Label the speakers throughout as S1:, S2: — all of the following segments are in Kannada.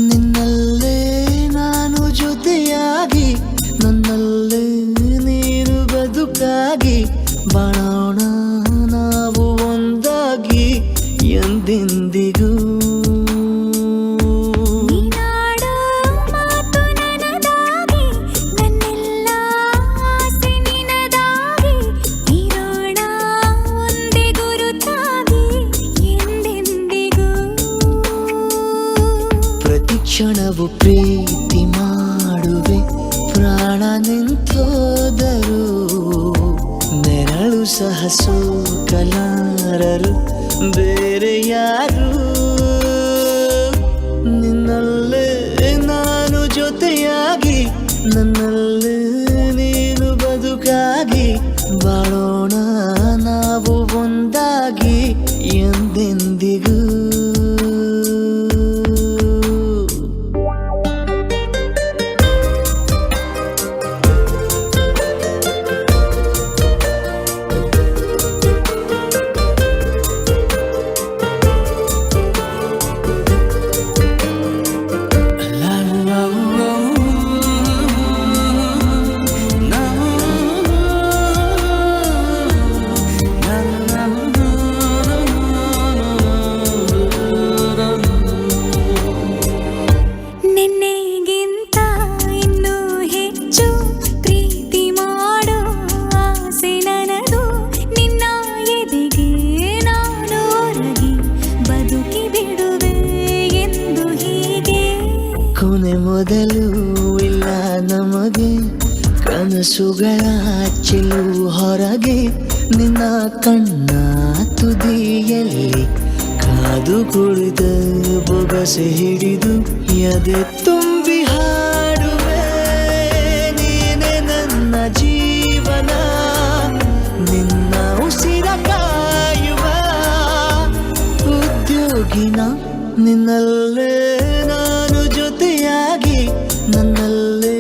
S1: ನಿನ್ನಲ್ಲೇ ನಾನು ಜೊತೆಯಾಗಿ ನನ್ನಲ್ಲೇ ನೀನು ಬದುಕಾಗಿ ಬಾಳೋಣ ನಾವು ಒಂದಾಗಿ ಎಂದೆಂದಿಗೂ ಕ್ಷಣವು ಪ್ರೀತಿ ಮಾಡುವೆ ಪ್ರಾಣ ನಿಂತೋದರು ನೆರಳು ಸಹ ಸೋಕಲಾರರು ಬೇರೆ ಯಾರು ನಿನ್ನಲ್ಲೇ ನಾನು ಜೊತೆಯಾಗಿ ನನ್ನಲ್ಲೇ ನೀನು ಬದುಕಾಗಿ ಬಾಳೋಣ ನಾವು ಒಂದಾಗಿ ಎಂದೆಂದಿಗೂ ಕೊನೆ ಮೊದಲು ಇಲ್ಲ ನಮಗೆ ಕನಸುಗಳ ಚೆಲು ಹೊರಗೆ ನಿನ್ನ ಕಣ್ಣ ತುದಿಯಲ್ಲಿ ಕಾದು ಕುಳಿತ ಬೊಗಸೆ ಹಿಡಿದು ಎದೆ ತುಂಬಿ ಹಾಡುವೆ ನೀನೆ ನನ್ನ ಜೀವನ ನಿನ್ನ ಉಸಿರ ಕಾಯುವ ಉದ್ಯೋಗಿನ ನಿನ್ನಲ್ಲೇ ನಾನು ಜೊತೆಯಾಗಿ ನನ್ನಲ್ಲೇ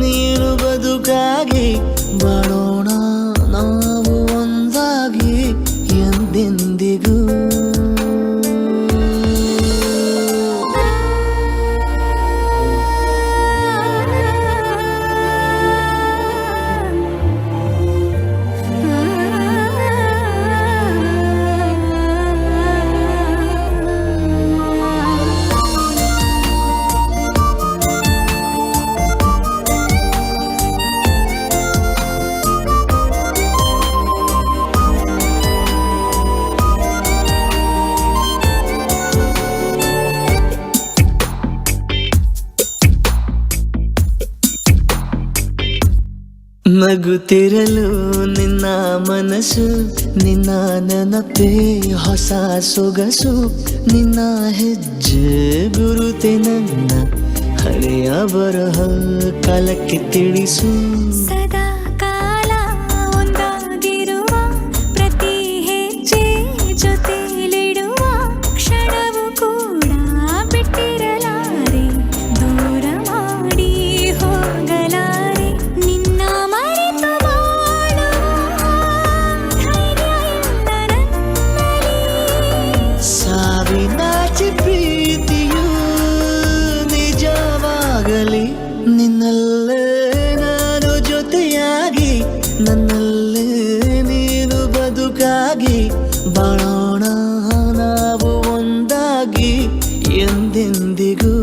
S1: ನೀನು ಬದುಕಾಗಿ ಬಾಳೋಣ ನಾವು ಒಂದಾಗಿ ಎಂದೆಂದಿಗೂ ನಗುತ್ತಿರಲು ನಿನ್ನ ಮನಸ್ಸು ನಿನ್ನ ನೆನಪೇ ಹೊಸ ಸೊಗಸು ನಿನ್ನ ಹೆಜ್ಜೆ ಗುರುತೆ ನನ್ನ ಹಳೆಯ ಬರಹ ಕಾಲಕ್ಕೆ ತಿಳಿಸು
S2: ಸದಾ ಕಾಲ ಒಂದಾಗಿರುವ ಪ್ರತಿ ಹೆಜ್ಜೆ ಜೊತೆಲಿಡುವ ಕ್ಷಣವು ಕೂಡ ಬಿಟ್ಟಿರಲಾರೆ ದೂರ ಮಾಡಿ ಹೋಗಲಾರೆ ನಿನ್ನ ಮರೆತು ಬಾಳುವ ಧೈರ್ಯ ಇಲ್ಲ ನನ್ನಲ್ಲಿ
S1: ಸಾವಿನಾಚೆ ಪ್ರೀತಿಯು ನಿಜವಾಗಲಿ ನಿನ್ನಲ್ಲೇ ನಾನು ಜೊತೆಯಾಗಿ ನನ್ನಲ್ಲೇ ನೀನು ಬದುಕಾಗಿ ಬಾಳೋಣ ನಾವು ಒಂದಾಗಿ ಎಂದೆಂದಿಗೂ